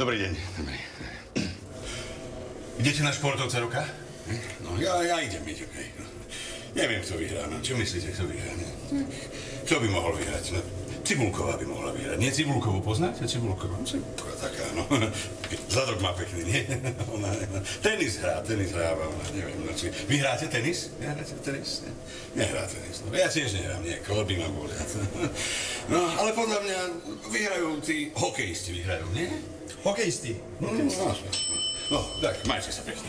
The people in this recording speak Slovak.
Dobrý deň. Dobrý. Idete na športovca roka? No, ja idem. Hej. Neviem, kto vyhrá. No, čo myslíte, kto vyhrá? Kto by mohol vyhrať? No, Cibulková by mohla vyhrať. Nie Cibulkovú poznáte? Cibulková taká, no. Zadok má pekný, nie? Ona tenis hrá, ona neviem. No, či vyhráte tenis? Nehráte tenis? Nehrá tenis. No, ja tiež nehrám, nie, kolby ma bolia. No, ale podľa mňa vyhrajú tí hokejisti, nie? Hokejisti? No, tak, majte sa pekne.